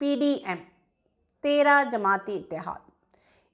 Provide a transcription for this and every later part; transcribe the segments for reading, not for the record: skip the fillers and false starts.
PDM 13 जमाती इत्तेहाद,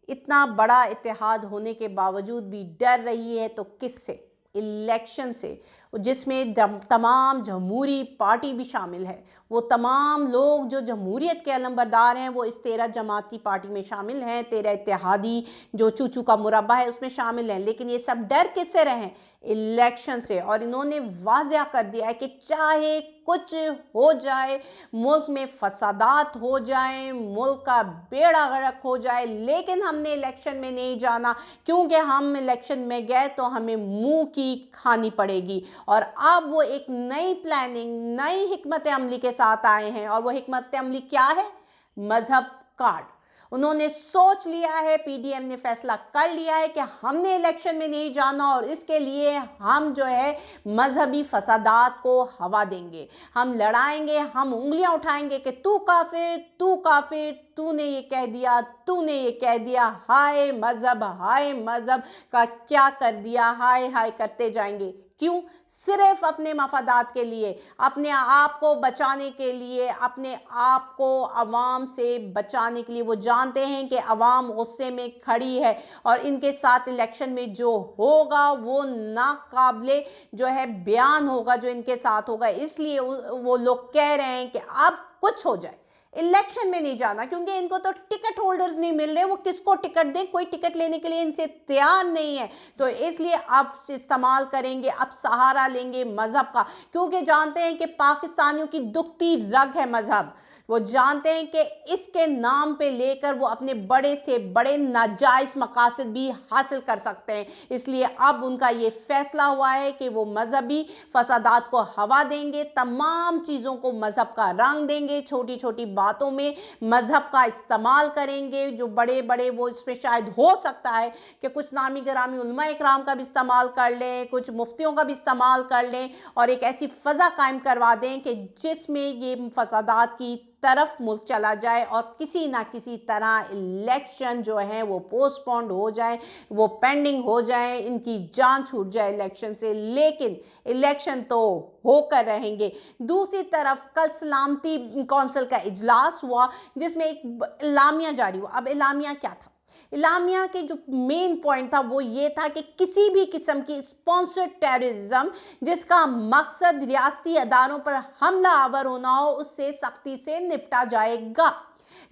इतना बड़ा इत्तेहाद होने के बावजूद भी डर रही है, तो किससे? इलेक्शन से, जिसमें तमाम जमहूरी पार्टी भी शामिल है। वो तमाम लोग जो जमहूरियत के अलंबरदार हैं वो इस 13 जमाती पार्टी में शामिल हैं, 13 इत्तेहादी जो चूचू का मुरब्बा है उसमें शामिल हैं। लेकिन ये सब डर किससे रहे? इलेक्शन से। और इन्होंने वाज़ह कर दिया है कि चाहे कुछ हो जाए, मुल्क में फसादात हो जाए, मुल्क का बेड़ा गर्क हो जाए, लेकिन हमने इलेक्शन में नहीं जाना, क्योंकि हम इलेक्शन में गए तो हमें मुंह की खानी पड़ेगी। और अब वो एक नई प्लानिंग, नई हिकमत अमली के साथ आए हैं। और वो हिकमत अमली क्या है? मजहब कार्ड। उन्होंने सोच लिया है, PDM ने फैसला कर लिया है कि हमने इलेक्शन में नहीं जाना और इसके लिए हम जो है मजहबी फसादात को हवा देंगे, हम लड़ाएंगे, हम उंगलियां उठाएंगे कि तू काफिर, तू काफिर, तूने ये कह दिया, तूने ये कह दिया, हाय मजहब का क्या कर दिया, हाय हाय करते जाएंगे। क्यों? सिर्फ अपने मफादात के लिए, अपने आप को बचाने के लिए, अपने आप को अवाम से बचाने के लिए। वो जानते हैं कि अवाम गुस्से में खड़ी है और इनके साथ इलेक्शन में जो होगा वो नाकाबिले जो है बयान होगा जो इनके साथ होगा। इसलिए वो लोग कह रहे हैं कि अब कुछ हो जाए, इलेक्शन में नहीं जाना, क्योंकि इनको तो टिकट होल्डर्स नहीं मिल रहे। वो किसको टिकट दें? कोई टिकट लेने के लिए इनसे तैयार नहीं है। तो इसलिए अब इस्तेमाल करेंगे, अब सहारा लेंगे मजहब का, क्योंकि जानते हैं कि पाकिस्तानियों की दुखती रग है मजहब। वो जानते हैं कि इसके नाम पे लेकर वो अपने बड़े से बड़े नाजायज़ मकासद भी हासिल कर सकते हैं। इसलिए अब उनका ये फैसला हुआ है कि वो मजहबी फसादात को हवा देंगे, तमाम चीज़ों को मजहब का रंग देंगे, छोटी छोटी बातों में मजहब का इस्तेमाल करेंगे। जो बड़े बड़े वो इसमें शायद हो सकता है कि कुछ नामी गिरामी उलमा इकराम का भी इस्तेमाल कर लें, कुछ मुफ्तियों का भी इस्तेमाल कर लें और एक ऐसी फ़ज़ा कायम करवा दें कि जिसमें ये फसादात की तरफ मुल्क चला जाए और किसी ना किसी तरह इलेक्शन जो है वो पोस्टपोन्ड हो जाए, वो पेंडिंग हो जाए, इनकी जान छूट जाए इलेक्शन से। लेकिन इलेक्शन तो होकर रहेंगे। दूसरी तरफ कल सलामती कौंसिल का इजलास हुआ जिसमें एक इलामिया जारी हुआ। अब इलामिया क्या था? इलामिया के जो मेन पॉइंट था वो ये था कि किसी भी किस्म की स्पॉन्सर्ड टेररिज्म जिसका मकसद रियासती अदारों पर हमला आवर होना हो, उससे सख्ती से निपटा जाएगा।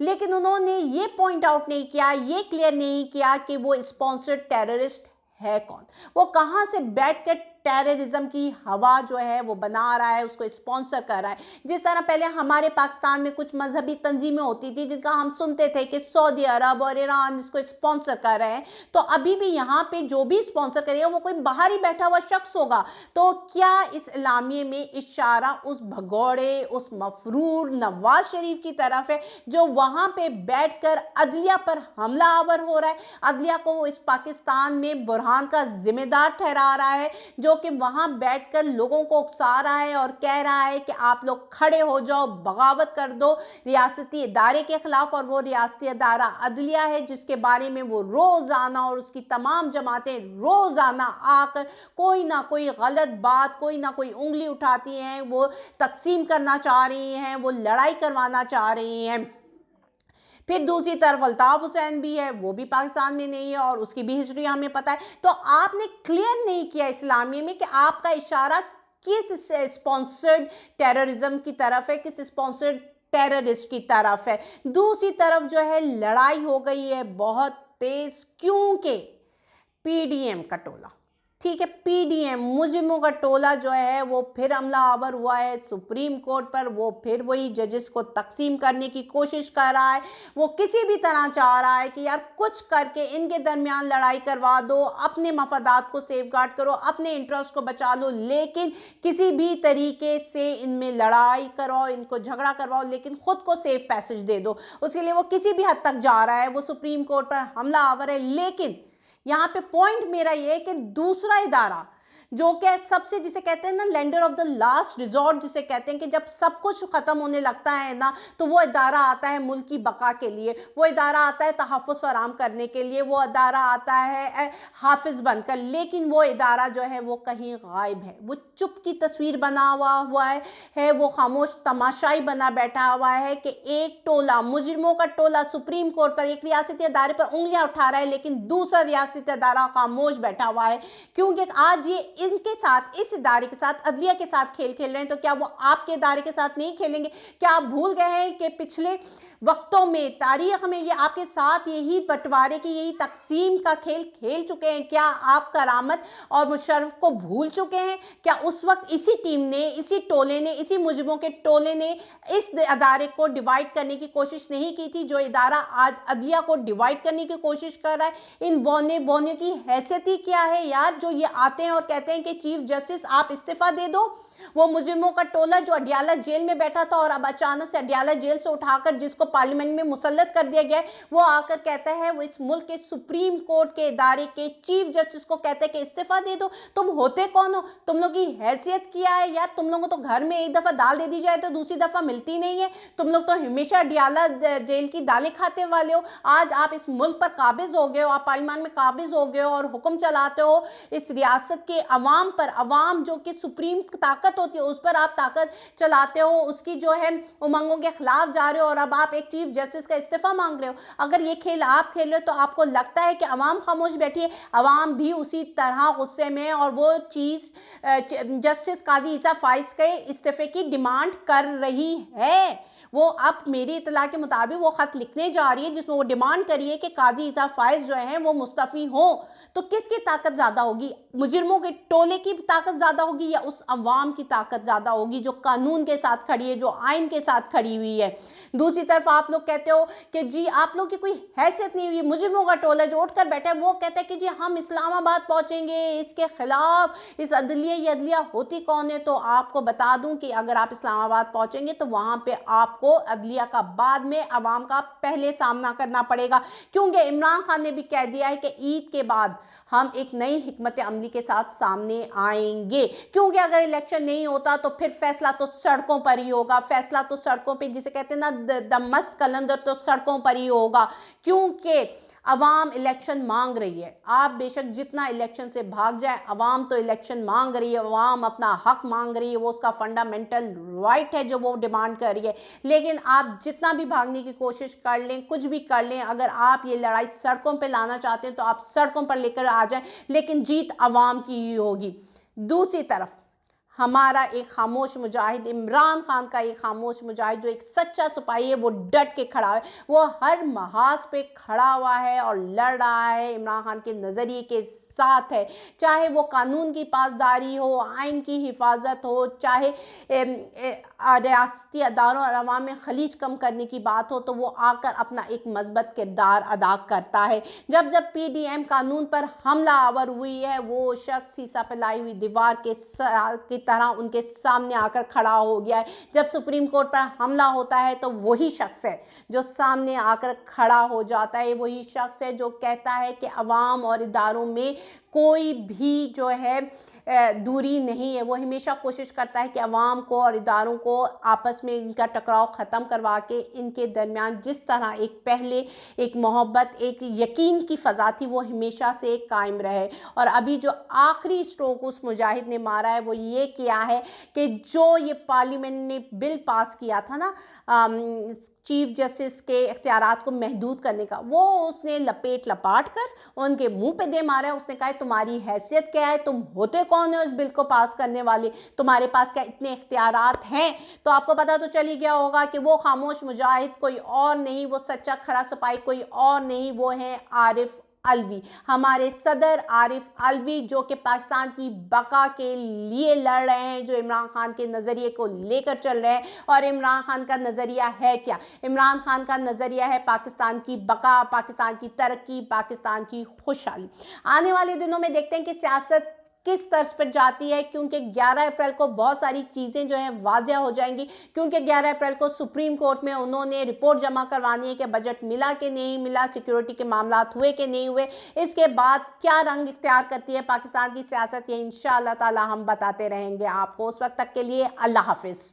लेकिन उन्होंने ये पॉइंट आउट नहीं किया, ये क्लियर नहीं किया कि वो स्पॉन्सर्ड टेररिस्ट है कौन, वो कहाँ से बैठकर टेररिज्म की हवा जो है वो बना रहा है, उसको स्पॉन्सर कर रहा है। जिस तरह पहले हमारे पाकिस्तान में कुछ मजहबी तंजीमें होती थी जिनका हम सुनते थे कि सऊदी अरब और ईरान इसको स्पॉन्सर कर रहे हैं, तो अभी भी यहाँ पे जो भी स्पॉन्सर करेगा वो कोई बाहर ही बैठा हुआ शख्स होगा। तो क्या इस इलामिये में इशारा उस भगोड़े, उस मफरूर नवाज शरीफ की तरफ है जो वहाँ पे बैठ कर अदलिया पर हमला आवर हो रहा है, अदलिया को वो इस पाकिस्तान में बुरहान का जिम्मेदार ठहरा रहा है, जो कि वहां बैठकर लोगों को उकसा रहा है और कह रहा है कि आप लोग खड़े हो जाओ, बगावत कर दो रियासती इदारे के खिलाफ। और वो रियासती अदारा अदलिया है जिसके बारे में वो रोजाना और उसकी तमाम जमातें रोजाना आकर कोई ना कोई गलत बात, कोई ना कोई उंगली उठाती हैं, वो तकसीम करना चाह रही हैं, वो लड़ाई करवाना चाह रही हैं। फिर दूसरी तरफ अल्ताफ हुसैन भी है, वो भी पाकिस्तान में नहीं है और उसकी भी हिस्ट्री हमें पता है। तो आपने क्लियर नहीं किया इस्लामी में कि आपका इशारा किस स्पॉन्सर्ड टेररिज्म की तरफ है, किस स्पॉन्सर्ड टेररिस्ट की तरफ है। दूसरी तरफ जो है लड़ाई हो गई है बहुत तेज, क्योंकि PDM का टोला, ठीक है, PDM मुजरिमों का टोला जो है वो फिर हमला आवर हुआ है सुप्रीम कोर्ट पर। वो फिर वही जजेस को तकसीम करने की कोशिश कर रहा है। वो किसी भी तरह चाह रहा है कि यार कुछ करके इनके दरमियान लड़ाई करवा दो, अपने मफादात को सेफगार्ड करो, अपने इंटरेस्ट को बचा लो, लेकिन किसी भी तरीके से इनमें लड़ाई कराओ, इनको झगड़ा करवाओ, लेकिन खुद को सेफ पैसेज दे दो। उसके लिए वो किसी भी हद तक जा रहा है, वो सुप्रीम कोर्ट पर हमला आवर है। लेकिन यहाँ पे पॉइंट मेरा ये है कि दूसरा इदारा जो कि सबसे, जिसे कहते हैं ना lender of the last resort, जिसे कहते हैं कि जब सब कुछ ख़त्म होने लगता है ना, तो वो इदारा आता है मुल्क की बका के लिए, वो इदारा आता है तहफ़्फ़ुज़ फराहम करने के लिए, वो इदारा आता है हाफिज़ बनकर। लेकिन वो इदारा जो है वो कहीं गायब है, वो चुप की तस्वीर बना हुआ है, वो खामोश तमाशाई बना बैठा हुआ है कि एक टोला, मुजरिमों का टोला सुप्रीम कोर्ट पर, एक रियासती अदारे पर उंगलियां उठा रहा है, लेकिन दूसरा रियासती अदारा खामोश बैठा हुआ है। क्योंकि आज ये इनके साथ, इस इदारे के साथ, अदलिया के साथ खेल खेल रहे हैं, तो क्या वो आपके इदारे के साथ नहीं खेलेंगे? क्या आप भूल गए हैं कि पिछले वक्तों में, तारीख में, ये आपके साथ यही बंटवारे की, यही तकसीम का खेल खेल चुके हैं? क्या आप करामत और मुशर्रफ को भूल चुके हैं? क्या उस वक्त इसी टीम ने, इसी टोले ने, इसी मुजरिमों के टोले ने इस अदारे को डिवाइड करने की कोशिश नहीं की थी, जो इदारा आज अदलिया को डिवाइड करने की कोशिश कर रहा है? इन बौने की हैसियत ही क्या है यार, जो ये आते हैं और कहते हैं कि चीफ जस्टिस आप इस्तीफा दे दो? वो मुजरिमों का टोला जो अडियाला जेल में बैठा था और अब अचानक से अडियाला जेल से उठाकर जिसको पार्लियामेंट में मुसल्लत कर दिया गया है, वो आकर कहता है, वो इस मुल्क के सुप्रीम कोर्ट के इदारे के चीफ जस्टिस को कहते हैं कि इस्तीफा दे दो। तुम होते कौन हो? तुम लोग की हैसियत क्या है यार? तुम लोगों को तो घर में एक दफ़ा दाल दे दी जाए तो दूसरी दफ़ा मिलती नहीं है। तुम लोग तो हमेशा अडियाला जेल की दालें खाते वाले हो। आज आप इस मुल्क पर काबिज हो गए हो, आप पार्लियामेंट में काबिज हो गए हो और हुक्म चलाते हो इस रियासत के अवाम पर। अवाम जो कि सुप्रीम ताकत होती है, उस पर आप ताकत चलाते हो, उसकी जो है उमंगों के खिलाफ जा रहे हो, और अब आप एक चीफ जस्टिस का इस्तीफा मांग रहे हो। अगर ये खेल आप खेल रहे हो तो आपको लगता है कि अवाम खामोश बैठी है? अवाम भी उसी तरह गुस्से में, और वो चीज जस्टिस काजी ईसा फाइज के इस्तीफे की डिमांड कर रही है। वो अब मेरी इतला के मुताबिक वो खत लिखने जा रही है जिसमें वो डिमांड करिए कि काजी ईसा फाइज जो है वो मुस्तफ़ी हो। तो किसकी ताकत ज़्यादा होगी? मुजरिमों के टोले की ताकत ज़्यादा होगी या उस अवाम की ताकत ज़्यादा होगी जो कानून के साथ खड़ी है, जो आइन के साथ खड़ी हुई है? दूसरी तरफ आप लोग कहते हो कि जी आप लोग की कोई हैसियत नहीं हुई। मुजरिमों का टोला जो उठकर बैठा है वो कहता है कि जी हम इस्लामाबाद पहुँचेंगे इसके खिलाफ, इस अदलिया, ये अदलिया होती कौन है? तो आपको बता दूं कि अगर आप इस्लामाबाद पहुँचेंगे तो वहाँ पे आपको अदलिया का बाद में अवाम का पहले सामना करना पड़ेगा, क्योंकि इमरान खान ने भी कह दिया है कि ईद के बाद हम एक नई हिकमत अमली के साथ सामने आएंगे। क्योंकि अगर इलेक्शन नहीं होता तो फिर फैसला तो सड़कों पर ही होगा, फैसला तो सड़कों पे, जिसे कहते हैं ना द मस्त कलंदर, तो सड़कों पर ही होगा। क्योंकि अवाम इलेक्शन मांग रही है। आप बेशक जितना इलेक्शन से भाग जाए, अवाम तो इलेक्शन मांग रही है, अवाम अपना हक मांग रही है, वो उसका फंडामेंटल राइट है जो वो डिमांड कर रही है। लेकिन आप जितना भी भागने की कोशिश कर लें, कुछ भी कर लें, अगर आप ये लड़ाई सड़कों पे लाना चाहते हैं तो आप सड़कों पर लेकर आ जाएं, लेकिन जीत अवाम की ही होगी। दूसरी तरफ हमारा एक खामोश मुजाहिद, इमरान खान का एक खामोश मुजाहिद जो एक सच्चा सिपाही है, वो डट के खड़ा है, वो हर महाज पे खड़ा हुआ है और लड़ रहा है, इमरान खान के नज़रिए के साथ है। चाहे वो कानून की पासदारी हो, आइन की हिफाजत हो, चाहे रियासती अदारों और अवाम में खलीज कम करने की बात हो, तो वो आकर अपना एक मजबूत किरदार अदा करता है। जब जब PDM कानून पर हमला आवर हुई है, वो शख्स शीशा फैलाई हुई दीवार की तरह उनके सामने आकर खड़ा हो गया है। जब सुप्रीम कोर्ट पर हमला होता है तो वही शख्स है जो सामने आकर खड़ा हो जाता है, वही शख्स है जो कहता है कि अवाम और इदारों में कोई भी जो है दूरी नहीं है। वो हमेशा कोशिश करता है कि अवाम को और इदारों को आपस में इनका टकराव ख़त्म करवा के इनके दरमियान जिस तरह एक पहले एक मोहब्बत, एक यकीन की फ़ज़ा थी, वो हमेशा से कायम रहे। और अभी जो आखिरी स्ट्रोक उस मुजाहिद ने मारा है वो ये किया है कि जो ये पार्लियामेंट ने बिल पास किया था ना चीफ जस्टिस के इख्तियारात को महदूद करने का, वो उसने लपाट कर उनके मुंह पे दे मारा है। उसने कहा तुम्हारी हैसियत क्या है, तुम होते कौन हो इस बिल को पास करने वाले, तुम्हारे पास क्या इतने इख्तियारात हैं? तो आपको पता तो चल ही गया होगा कि वो खामोश मुजाहिद कोई और नहीं, वो सच्चा खरा सिपाही कोई और नहीं, वो है आरिफ अलवी, हमारे सदर आरिफ अलवी, जो कि पाकिस्तान की बका के लिए लड़ रहे हैं, जो इमरान खान के नज़रिए को लेकर चल रहे हैं। और इमरान खान का नज़रिया है क्या? इमरान खान का नज़रिया है पाकिस्तान की बका, पाकिस्तान की तरक्की, पाकिस्तान की खुशहाली। आने वाले दिनों में देखते हैं कि सियासत किस तर्ज पर जाती है, क्योंकि 11 अप्रैल को बहुत सारी चीज़ें जो हैं वाज़िया हो जाएंगी। क्योंकि 11 अप्रैल को सुप्रीम कोर्ट में उन्होंने रिपोर्ट जमा करवानी है कि बजट मिला कि नहीं मिला, सिक्योरिटी के मामलात हुए कि नहीं हुए। इसके बाद क्या रंग इख्तियार करती है पाकिस्तान की सियासत, ये इंशाअल्लाह ताला हम बताते रहेंगे आपको। उस वक्त तक के लिए अल्लाह हाफिज़।